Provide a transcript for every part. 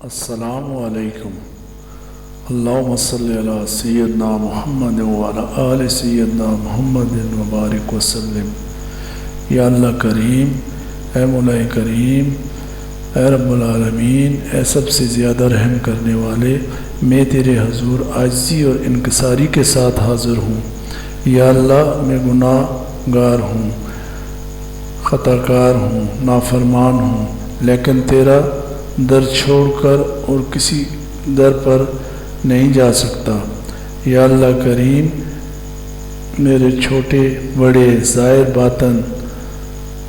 السلام علیکم۔ اللہم صلی علی سیدنا محمد وعلی آل سیدنا محمد وبارک وسلم۔ یا اللہ کریم، اے مولا کریم، اے رب العالمین، اے سب سے زیادہ رحم کرنے والے، میں تیرے حضور عاجزی اور انکساری کے ساتھ حاضر ہوں۔ یا اللہ، میں گناہ گار ہوں، خطا کار ہوں، نافرمان ہوں، لیکن تیرا در چھوڑ کر اور کسی در پر نہیں جا سکتا۔ یا اللہ کریم، میرے چھوٹے بڑے ظاہر باطن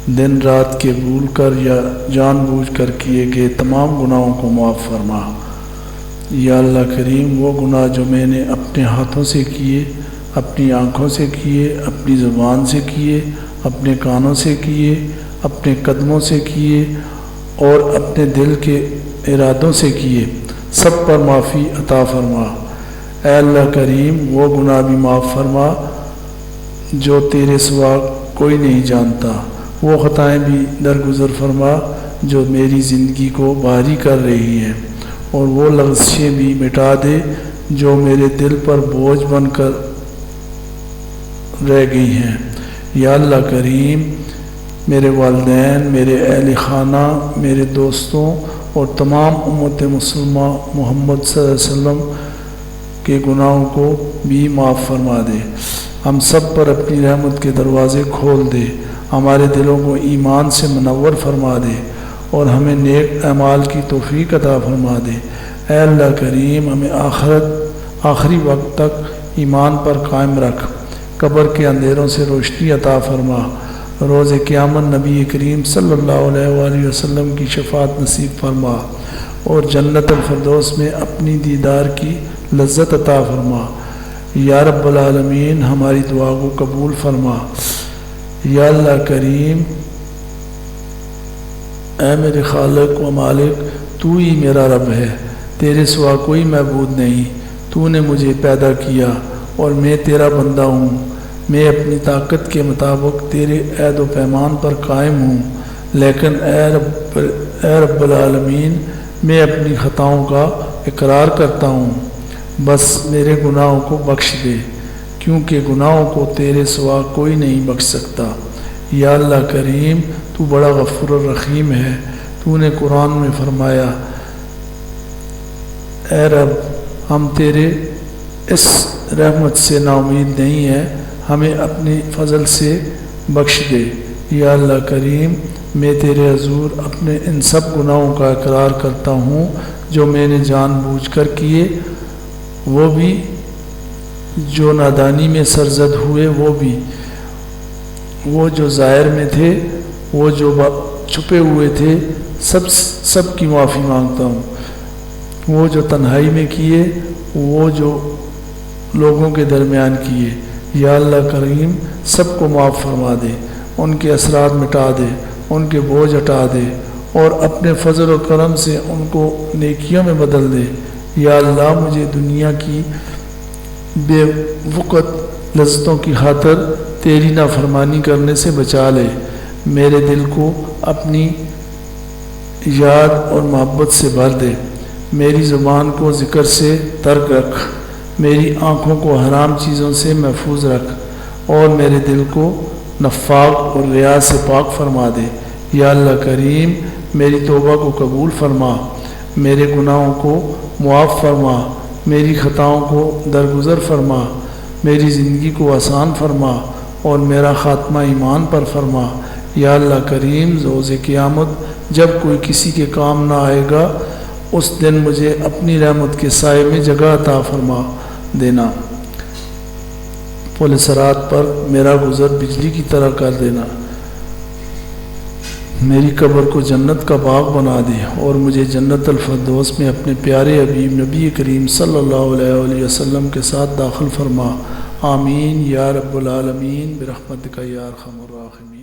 دن رات کے بھول کر یا جان بوجھ کر کیے گئے تمام گناہوں کو معاف فرما۔ یا اللہ کریم، وہ گناہ جو میں نے اپنے ہاتھوں سے کیے، اپنی آنکھوں سے کیے، اپنی زبان سے کیے، اپنے کانوں سے کیے، اپنے قدموں سے کیے اور اپنے دل کے ارادوں سے کیے، سب پر معافی عطا فرما۔ اے اللہ کریم، وہ گناہ بھی معاف فرما جو تیرے سوا کوئی نہیں جانتا، وہ خطائیں بھی درگزر فرما جو میری زندگی کو بھاری کر رہی ہیں، اور وہ لغزشیں بھی مٹا دے جو میرے دل پر بوجھ بن کر رہ گئی ہیں۔ یا اللہ کریم، میرے والدین، میرے اہل خانہ، میرے دوستوں اور تمام امت مسلمہ محمد صلی اللہ علیہ وسلم کے گناہوں کو بھی معاف فرما دے۔ ہم سب پر اپنی رحمت کے دروازے کھول دے، ہمارے دلوں کو ایمان سے منور فرما دے اور ہمیں نیک اعمال کی توفیق عطا فرما دے۔ اے اللہ کریم، ہمیں آخری وقت تک ایمان پر قائم رکھ، قبر کے اندھیروں سے روشنی عطا فرما، روز قیامت نبی کریم صلی اللہ علیہ وآلہ وسلم کی شفاعت نصیب فرما اور جنت الفردوس میں اپنی دیدار کی لذت عطا فرما۔ یا رب العالمین، ہماری دعا کو قبول فرما۔ یا اللہ کریم، اے میرے خالق و مالک، تو ہی میرا رب ہے، تیرے سوا کوئی معبود نہیں۔ تو نے مجھے پیدا کیا اور میں تیرا بندہ ہوں۔ میں اپنی طاقت کے مطابق تیرے عہد و پیمان پر قائم ہوں، لیکن اے رب العالمین، میں اپنی خطاؤں کا اقرار کرتا ہوں، بس میرے گناہوں کو بخش دے، کیونکہ گناہوں کو تیرے سوا کوئی نہیں بخش سکتا۔ یا اللہ کریم، تو بڑا غفور الرحیم ہے۔ تو نے قرآن میں فرمایا، اے رب، ہم تیرے اس رحمت سے نا امید نہیں ہیں، ہمیں اپنی فضل سے بخش دے۔ یا اللہ کریم، میں تیرے حضور اپنے ان سب گناہوں کا اقرار کرتا ہوں جو میں نے جان بوجھ کر کیے، وہ بھی جو نادانی میں سرزد ہوئے، وہ جو ظاہر میں تھے، وہ جو چھپے ہوئے تھے، سب کی معافی مانگتا ہوں۔ وہ جو تنہائی میں کیے، وہ جو لوگوں کے درمیان کیے۔ یا اللہ کریم، سب کو معاف فرما دے، ان کے اثرات مٹا دے، ان کے بوجھ ہٹا دے اور اپنے فضل و کرم سے ان کو نیکیوں میں بدل دے۔ یا اللہ، مجھے دنیا کی بے وقت لذتوں کی خاطر تیری نافرمانی کرنے سے بچا لے، میرے دل کو اپنی یاد اور محبت سے بھر دے، میری زبان کو ذکر سے ترک رکھ، میری آنکھوں کو حرام چیزوں سے محفوظ رکھ اور میرے دل کو نفاق اور ریا سے پاک فرما دے۔ یا اللہ کریم، میری توبہ کو قبول فرما، میرے گناہوں کو معاف فرما، میری خطاؤں کو درگزر فرما، میری زندگی کو آسان فرما اور میرا خاتمہ ایمان پر فرما۔ یا اللہ کریم، روز قیامت جب کوئی کسی کے کام نہ آئے گا، اس دن مجھے اپنی رحمت کے سائے میں جگہ عطا فرما دینا، پل صراط پر میرا گزر بجلی کی طرح کر دینا، میری قبر کو جنت کا باغ بنا دے اور مجھے جنت الفردوس میں اپنے پیارے حبیب نبی کریم صلی اللہ علیہ وآلہ وسلم کے ساتھ داخل فرما۔ آمین یا رب العالمین برحمتک یا ارحم الراحمین۔